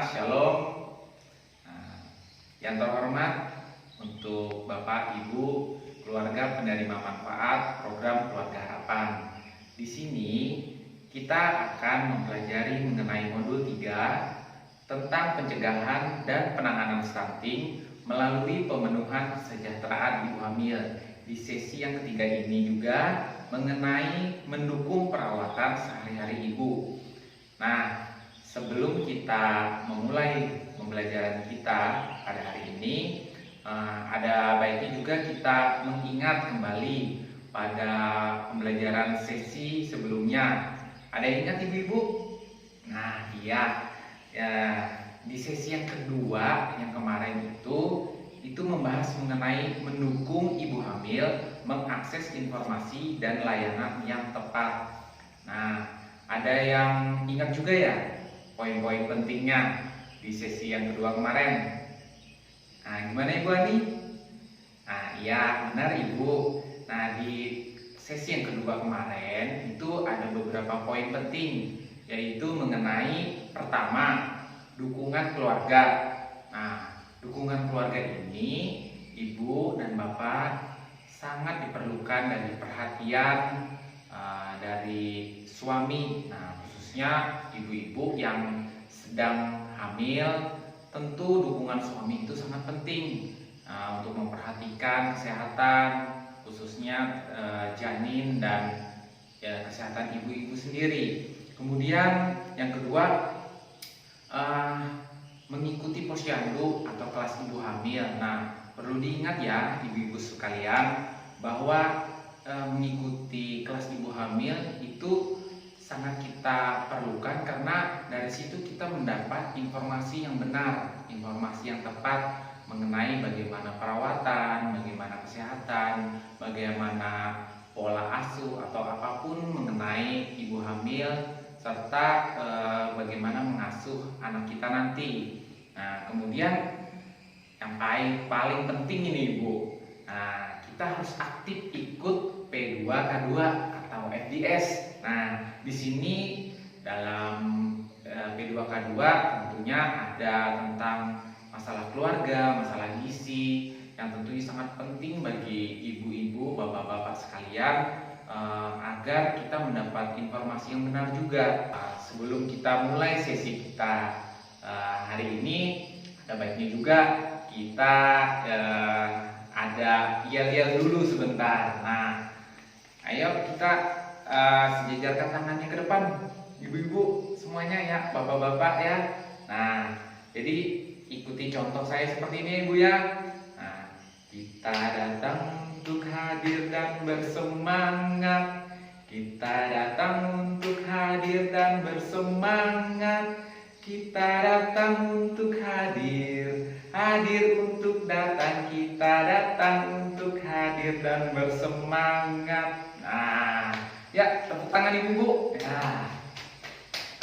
Shalom. Nah, yang terhormat untuk Bapak, Ibu, keluarga penerima manfaat program Keluarga Harapan. Di sini kita akan mempelajari mengenai modul 3 tentang pencegahan dan penanganan stunting melalui pemenuhan kesejahteraan ibu hamil. Di sesi yang ketiga ini juga mengenai mendukung perawatan sehari-hari ibu. Nah, sebelum kita memulai pembelajaran kita pada hari ini, ada baiknya juga kita mengingat kembali pada pembelajaran sesi sebelumnya. Ada yang ingat ibu-ibu? Nah, iya. Ya, di sesi yang kedua yang kemarin itu membahas mengenai mendukung ibu hamil mengakses informasi dan layanan yang tepat. Nah, ada yang ingat juga ya poin-poin pentingnya di sesi yang kedua kemarin. Nah, gimana Ibu Ani? Nah, iya benar Ibu. Nah, di sesi yang kedua kemarin itu ada beberapa poin penting, yaitu mengenai pertama, dukungan keluarga. Nah, dukungan keluarga ini Ibu dan Bapak sangat diperlukan dari perhatian dari suami. Nah, khususnya ibu-ibu yang sedang hamil, tentu dukungan suami itu sangat penting untuk memperhatikan kesehatan, khususnya janin dan kesehatan ibu-ibu sendiri. Kemudian yang kedua, mengikuti posyandu atau kelas ibu hamil. Nah, perlu diingat ya ibu-ibu sekalian bahwa mengikuti kelas ibu hamil itu sangat kita perlukan, karena dari situ kita mendapat informasi yang benar, informasi yang tepat mengenai bagaimana perawatan, bagaimana kesehatan, bagaimana pola asuh atau apapun mengenai ibu hamil, serta bagaimana mengasuh anak kita nanti. Nah, kemudian yang paling penting ini Ibu, nah, kita harus aktif ikut P2K2 atau FDS. Nah, di sini dalam P2K2 tentunya ada tentang masalah keluarga, masalah gizi, yang tentunya sangat penting bagi ibu-ibu, bapak-bapak sekalian, agar kita mendapat informasi yang benar juga. Sebelum kita mulai sesi kita hari ini, ada baiknya juga kita ada yel-yel dulu sebentar. Nah, ayo kita sejajarkan tangannya ke depan, ibu-ibu semuanya ya, bapak-bapak ya. Nah, jadi ikuti contoh saya seperti ini Ibu ya. Nah, kita datang untuk hadir dan bersemangat. Kita datang untuk hadir dan bersemangat. Kita datang untuk hadir, hadir untuk datang. Kita datang untuk hadir dan bersemangat. Nah, ya, tepuk tangan ibu-ibu. Ya.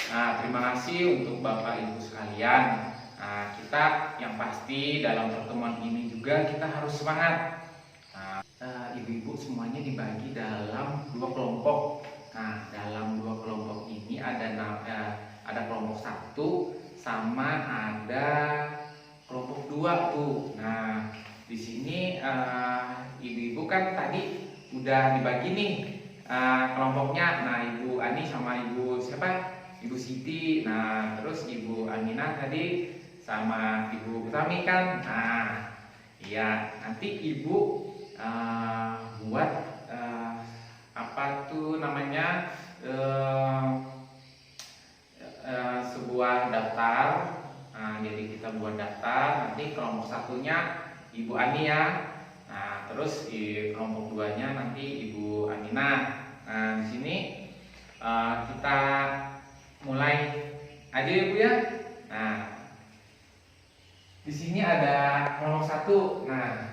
Nah, terima kasih untuk Bapak Ibu sekalian. Nah, kita yang pasti dalam pertemuan ini juga kita harus semangat. Nah, ibu-ibu semuanya dibagi dalam 2 kelompok. Nah, dalam 2 kelompok ini ada kelompok 1 sama ada kelompok 2 tuh. Nah, di sini ibu-ibu kan tadi udah dibagi nih kelompoknya. Nah, Ibu Ani sama Ibu siapa? Ibu Siti. Nah, terus Ibu Aminah tadi sama Ibu Utami kan. Nah, iya, nanti Ibu buat apa tuh namanya, sebuah daftar. Nah, jadi kita buat daftar. Nanti kelompok 1-nya Ibu Ani ya. Nah, terus di kelompok 2-nya nanti Ibu Aminah. Nah, di sini kita mulai aja ya Bu ya. Nah, di sini ada kelompok 1. Nah,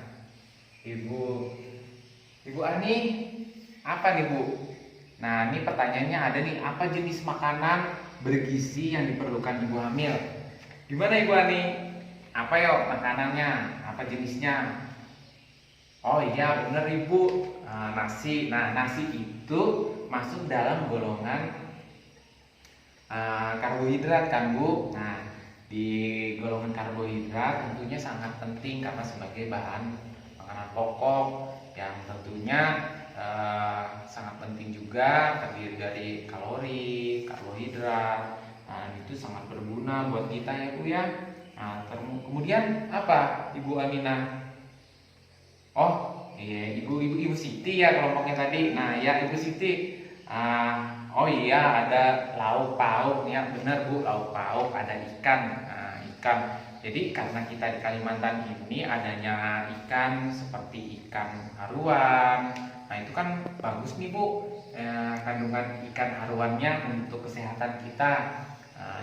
Ibu Ani, apa nih Bu? Nah, ini pertanyaannya ada nih, apa jenis makanan bergizi yang diperlukan ibu hamil? Gimana Ibu Ani? Apa yuk makanannya? Apa jenisnya? Oh iya bener Ibu, nasi. Nah, nasi itu masuk dalam golongan karbohidrat kan Bu. Nah, di kandungan karbohidrat tentunya sangat penting karena sebagai bahan makanan pokok yang tentunya sangat penting juga, terdiri dari kalori, karbohidrat. Nah, itu sangat berguna buat kita ya Bu ya. Nah, kemudian apa Ibu Aminah? Oh iya, Ibu Siti ya kelompoknya tadi. Nah ya Ibu Siti. Oh iya, ada lauk pauk ya, benar Bu, lauk pauk, ada ikan. Nah, ikan. Jadi karena kita di Kalimantan ini adanya ikan seperti ikan haruan. Nah itu kan bagus nih Bu, kandungan ikan haruannya untuk kesehatan kita.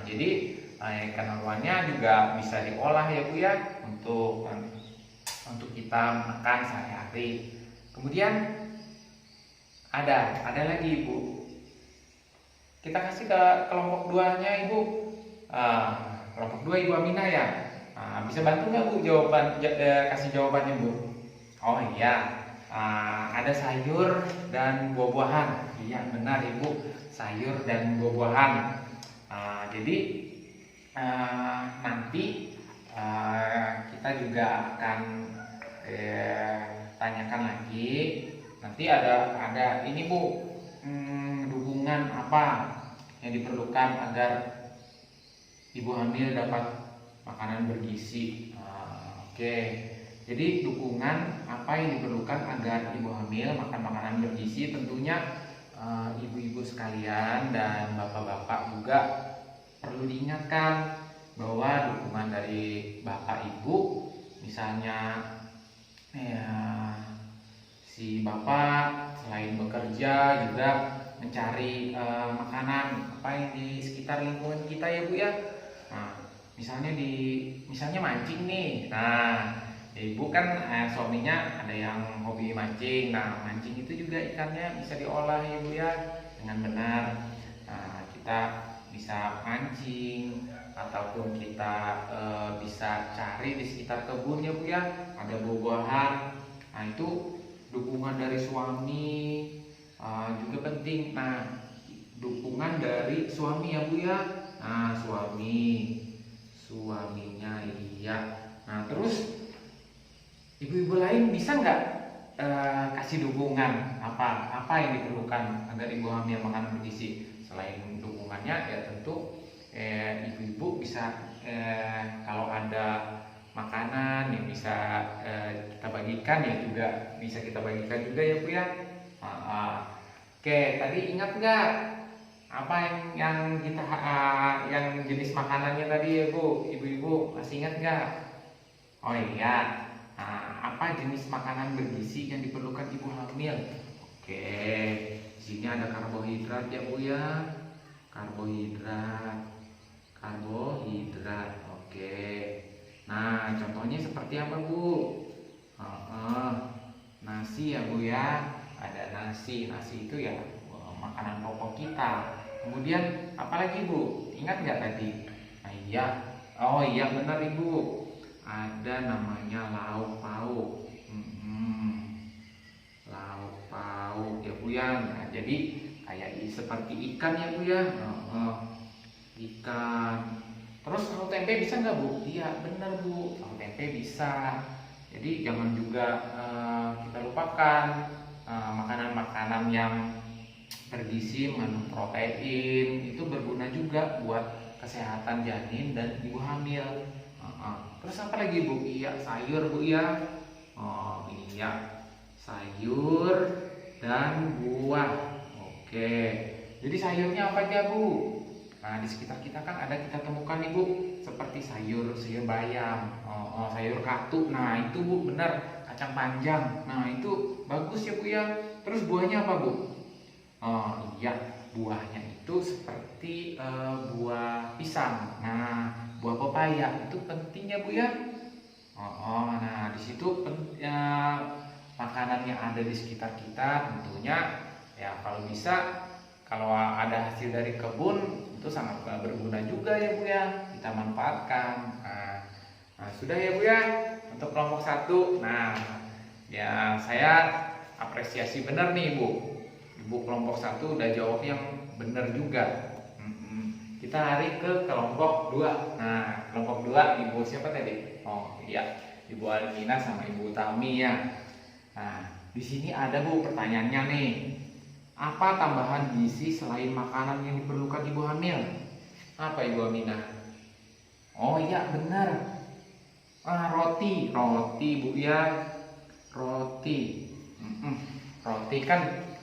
Jadi ikan haruannya juga bisa diolah ya Bu ya, untuk kita makan sehari-hari. Kemudian ada lagi Ibu. Kita kasih ke kelompok 2-nya Ibu. Kelompok 2 Ibu Aminah ya. Bisa bantu nggak Bu kasih jawabannya Bu? Oh iya. Ada sayur dan buah-buahan. Iya benar Ibu, sayur dan buah-buahan. Jadi nanti kita juga akan tanyakan lagi. Nanti ada ini Bu, dukungan apa yang diperlukan agar ibu hamil dapat makanan bergizi. Oke. Jadi dukungan apa yang diperlukan agar ibu hamil makan makanan bergizi, tentunya ibu-ibu sekalian dan bapak-bapak juga perlu diingatkan bahwa dukungan dari bapak ibu, misalnya si bapak selain bekerja juga mencari makanan apa yang di sekitar lingkungan kita ya Bu ya. Nah, misalnya mancing nih. Nah, ibu kan suaminya ada yang hobi mancing. Nah, mancing itu juga ikannya bisa diolah ya Bu ya dengan benar. Nah, kita bisa mancing ataupun kita bisa cari di sekitar kebun ya Bu ya, ada buah-buahan. Nah, itu dukungan dari suami juga penting. Nah, dukungan dari suami ya Bu ya. Nah, suaminya iya. Nah, terus ibu-ibu lain bisa nggak kasih dukungan apa yang diperlukan agar ibu hamil makan bergizi? Selain dukungannya ya tentu ibu-ibu bisa kalau ada makanan yang bisa kita bagikan ya juga bisa kita bagikan juga ya Bu ya. Oke, tadi ingat nggak apa yang kita yang jenis makanannya tadi ya Bu? Ibu-ibu masih ingat nggak? Oh iya. Apa jenis makanan bergizi yang diperlukan ibu hamil? Oke, di sini ada karbohidrat ya Bu ya. Karbohidrat. Oke. Nah, contohnya seperti apa Bu? Nasi ya Bu ya. Ada nasi. Nasi itu ya makanan pokok kita. Kemudian apalagi Bu? Ingat nggak tadi? Nah, iya. Oh iya benar Ibu. Ada namanya lauk pauk. Lauk pauk ya Bu ya. Nah, jadi kayak seperti ikan ya Bu ya. Ikan. Terus tahu tempe bisa nggak Bu? Iya benar Bu, tahu tempe bisa. Jadi jangan juga kita lupakan makanan-makanan yang bergizi mengandung protein, itu berguna juga buat kesehatan janin dan ibu hamil. Terus apa lagi Bu? Iya sayur Bu ya. Oh iya, sayur dan buah. Oke. Jadi sayurnya apa aja Bu? Nah, di sekitar kita kan ada kita temukan nih Bu, seperti sayur bayam, sayur katu. Nah, itu Bu benar, kacang panjang. Nah, itu bagus ya Bu ya. Terus buahnya apa Bu? Oh iya, buahnya itu seperti buah pisang. Nah, buah pepaya itu penting ya Bu ya. Nah di situ makanan yang ada di sekitar kita tentunya ya kalau bisa, kalau ada hasil dari kebun itu sangat berguna juga ya Bu ya, kita manfaatkan. Nah sudah ya Bu ya untuk kelompok 1. Nah ya saya apresiasi benar nih Ibu kelompok 1 udah jawab yang benar juga. kita lari ke kelompok 2. Nah, kelompok 2 Ibu siapa tadi? Oh iya, Ibu Almina sama Ibu Tami ya. Nah, di sini ada Bu pertanyaannya nih. Apa tambahan gizi selain makanan yang diperlukan ibu hamil? Apa Ibu Aminah? Oh iya benar. Roti Bu ya. Roti. Roti kan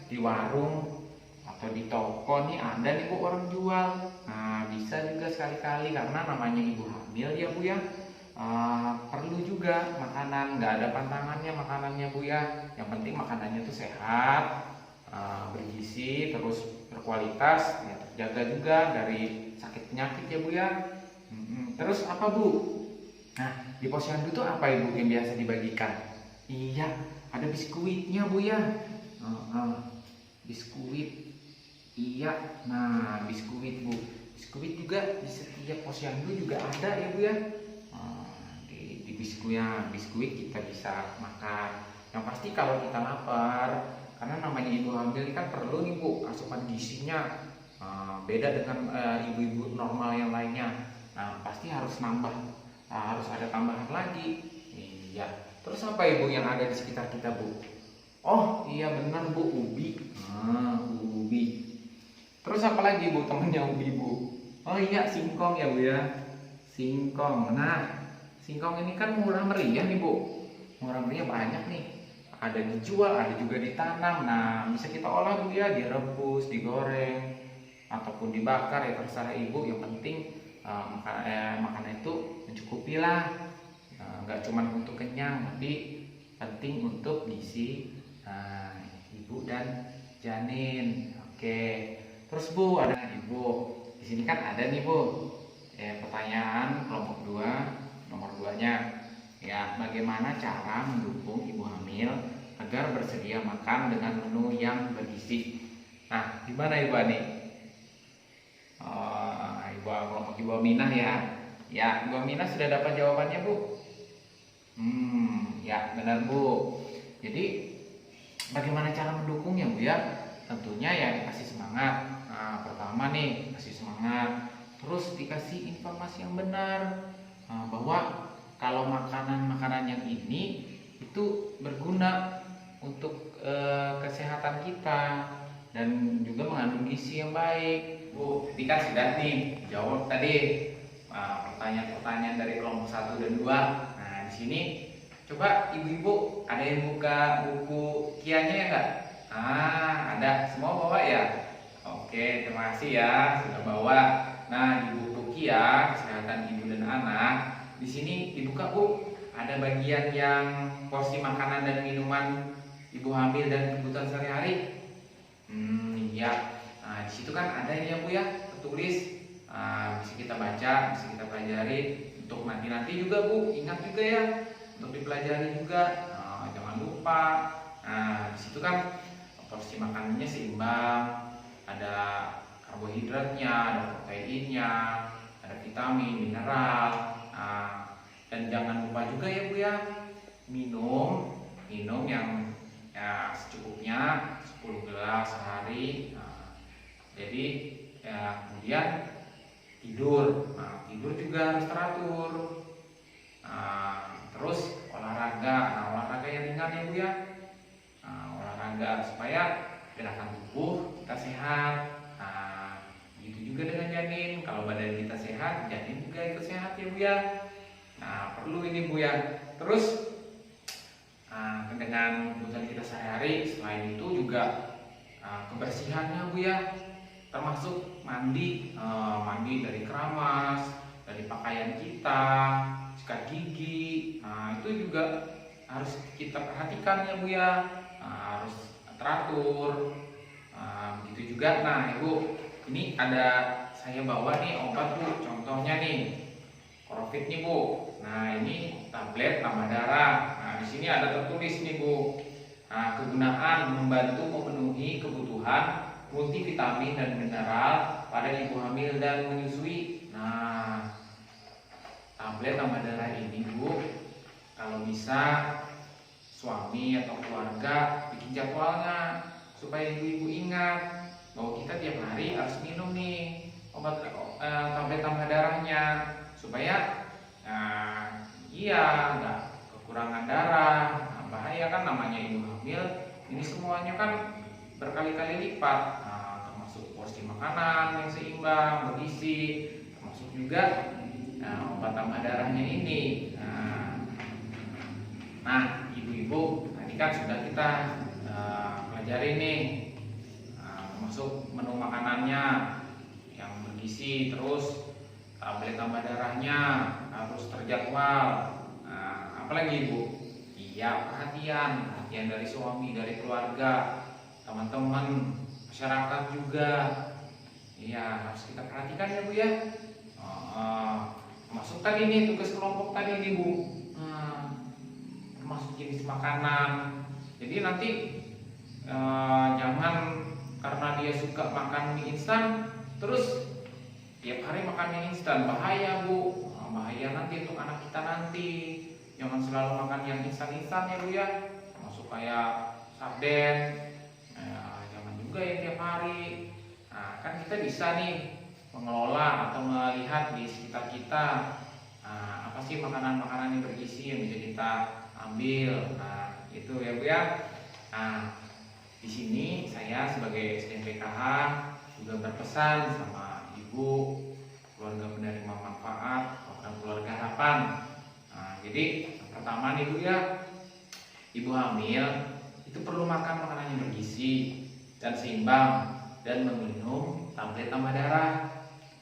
di warung atau di toko nih ada nih Bu orang jual. Nah bisa juga sekali-kali karena namanya ibu hamil ya Bu ya. Perlu juga makanan, nggak ada pantangannya makanannya Bu ya. Yang penting makanannya tuh sehat, bergizi, terus berkualitas, ya terjaga juga dari sakit penyakit ya Bu ya. Terus apa Bu? Nah di posyandu tuh apa Ibu yang biasa dibagikan? Iya, ada biskuitnya Bu ya. Biskuit. Iya, nah biskuit Bu. Biskuit juga di setiap posyandu juga ada ya Bu ya. Di biskuit kita bisa makan. Yang pasti kalau kita lapar, karena namanya ibu hamil kan perlu nih Bu asupan gizinya. Beda dengan ibu-ibu normal yang lainnya. Nah pasti harus nambah, harus ada tambahan lagi. Iya. Terus apa Ibu yang ada di sekitar kita Bu? Oh iya benar Bu, ubi. Ubi. Terus apa lagi Bu temennya ubi Bu? Oh iya singkong ya Bu ya. Singkong. Nah singkong ini kan murah meriah nih Bu. Murah meriah banyak nih. Ada dijual, ada juga ditanam. Nah bisa kita olah Bu ya, direbus, digoreng, ataupun dibakar ya terserah Ibu. Yang penting makanan itu mencukupi lah. Nggak cuma untuk kenyang, tapi penting untuk gizi ibu dan janin. Oke. Terus Bu ada Ibu. Di sini kan ada nih Bu. Pertanyaan kelompok 2, nomor 2-nya. Ya, bagaimana cara mendukung ibu hamil agar bersedia makan dengan menu yang bergizi? Nah, gimana Ibu Ani? Kelompok Ibu Aminah ya. Ya, Ibu Aminah sudah dapat jawabannya Bu? Ya benar Bu. Jadi bagaimana cara mendukungnya Bu ya? Tentunya ya dikasih semangat. Nah, pertama nih kasih semangat, terus dikasih informasi yang benar bahwa kalau makanan-makanan yang ini itu berguna untuk kesehatan kita dan juga mengandung gizi yang baik. Bu, tadi kan sudah nih jawab tadi pertanyaan-pertanyaan dari kelompok 1 dan 2. Nah, di sini coba ibu-ibu ada yang buka buku kianya ya enggak? Ada. Semua bawa ya? Oke, terima kasih ya sudah bawa. Nah, di buku kia kesehatan ibu dan anak, di sini dibuka Bu, ada bagian yang porsi makanan dan minuman ibu hamil dan kebutuhan sehari-hari. Iya. Nah, di situ kan ada ya Bu ya, tertulis, bisa kita baca, bisa kita pelajari untuk nanti juga Bu, ingat juga ya untuk dipelajari juga. Jangan lupa. Nah, di situ kan porsi makanannya seimbang, ada karbohidratnya, ada proteinnya, ada vitamin, mineral. Dan jangan lupa juga ya Bu ya, minum yang ya secukupnya 10 gelas sehari. Jadi ya kemudian tidur. Tidur juga harus teratur. Terus olahraga. Olahraga yang ringan ya Bu ya. Olahraga supaya gerakan tubuh kita sehat. Gitu juga dengan janin. Kalau badan kita sehat, janin juga ikut sehat ya Bu ya. Perlu ini Bu ya. Terus dengan kebutuhan kita sehari-hari, selain itu juga kebersihannya Bu ya, termasuk mandi dari keramas, dari pakaian kita, sikat gigi. Itu juga harus kita perhatikan ya Bu ya, harus teratur. Begitu juga. Nah Ibu, ini ada saya bawa nih obat Bu, contohnya nih Corofit nih Bu. Nah ini tablet tambah darah. Nah di sini ada tertulis nih Bu. Kegunaan membantu memenuhi kebutuhan multivitamin dan mineral pada ibu hamil dan menyusui. Nah tablet tambah darah ini Bu, kalau bisa suami atau keluarga bikin jadwalnya supaya ibu-ibu ingat bahwa kita tiap hari harus minum nih obat tablet tambah darahnya supaya iya nggak kekurangan darah. Nah, bahaya kan namanya ibu hamil, ini semuanya kan berkali-kali lipat, termasuk porsi makanan yang seimbang, bergizi, termasuk juga obat tambah darahnya ini. Nah, ibu-ibu tadi kan sudah kita pelajari nih, termasuk menu makanannya yang bergizi, terus tablet tambah darahnya harus terjadwal. Apalagi ibu? Iya, perhatian dari suami, dari keluarga, teman-teman, masyarakat juga. Iya, harus kita perhatikan ya bu ya. Termasuk tadi nih tugas kelompok tadi nih bu. Termasuk jenis makanan. Jadi nanti jangan karena dia suka makan mie instan terus tiap hari makan mie instan, bahaya bu. Bahaya nanti untuk anak kita nanti. Jangan selalu makan yang instan-instan ya bu ya, termasuk kayak sarden, jangan juga yang tiap hari. Nah, kan kita bisa nih mengelola atau melihat di sekitar kita apa sih makanan-makanan yang bergizi yang bisa kita ambil. Nah, itu ya bu ya. Nah, di sini saya sebagai SDMPKH juga berpesan sama ibu, keluarga penerima manfaat program Keluarga Harapan. Jadi pertama nih bu ya, ibu hamil itu perlu makan makanan yang bergizi dan seimbang dan meminum tablet tambah darah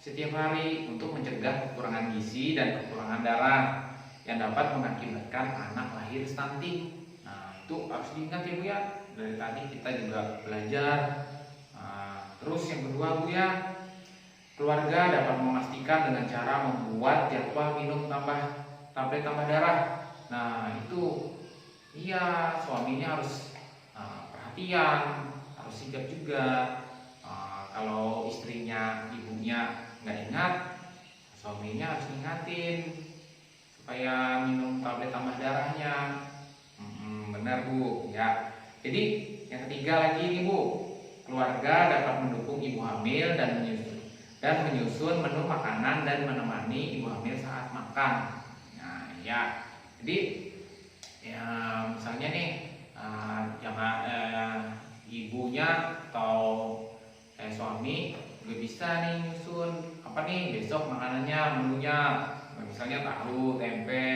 setiap hari untuk mencegah kekurangan gizi dan kekurangan darah yang dapat mengakibatkan anak lahir stunting. Nah, itu harus diingat ya bu ya. Dari tadi kita juga belajar. Terus yang kedua bu ya, keluarga dapat memastikan dengan cara membuat jadwal minum tablet tambah darah. Nah itu iya, suaminya harus perhatian, harus sigap juga. Kalau istrinya, ibunya nggak ingat, suaminya harus ingatin supaya minum tablet tambah darahnya. Benar bu ya. Jadi yang ketiga lagi nih bu, keluarga dapat mendukung ibu hamil dan menyusun menu makanan dan menemani ibu hamil saat makan. Ya, jadi ya misalnya nih ibunya atau suami juga bisa nih nyusun apa nih besok makanannya, menunya, misalnya tahu, tempe,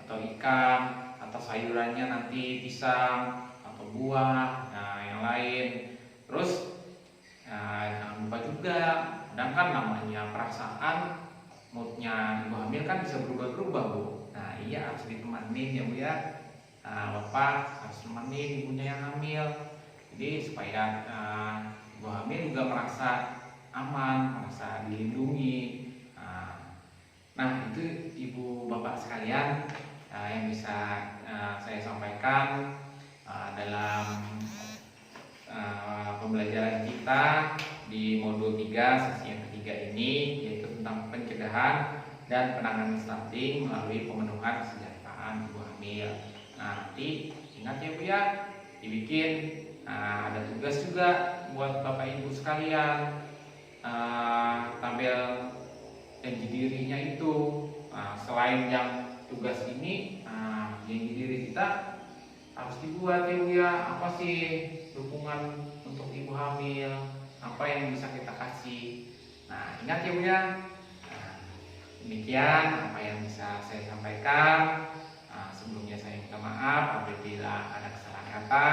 atau ikan, atau sayurannya nanti pisang atau buah, yang lain. Terus jangan lupa juga, kadang kan namanya perasaan, moodnya ibu hamil kan bisa berubah-berubah bu. Nah iya, harus ditemenin ya bu ya. Bapak harus temenin ibunya yang hamil, jadi supaya ibu hamil juga merasa aman, merasa dilindungi. Nah itu ibu bapak sekalian yang bisa saya sampaikan dalam pembelajaran kita di modul 3 sesi yang ketiga ini, yaitu tentang pencegahan dan penanganan stunting melalui pemenuhan kesejahteraan ibu hamil. Nah nanti ingat ya bu ya, dibikin ada tugas juga buat bapak ibu sekalian, tabel janji dirinya itu. Selain yang tugas ini, janji diri kita harus dibuat ya bu ya. Apa sih dukungan untuk ibu hamil, apa yang bisa kita kasih. Nah ingat ya bu ya. Demikian apa yang bisa saya sampaikan. Sebelumnya saya minta maaf apabila ada kesalahan kata.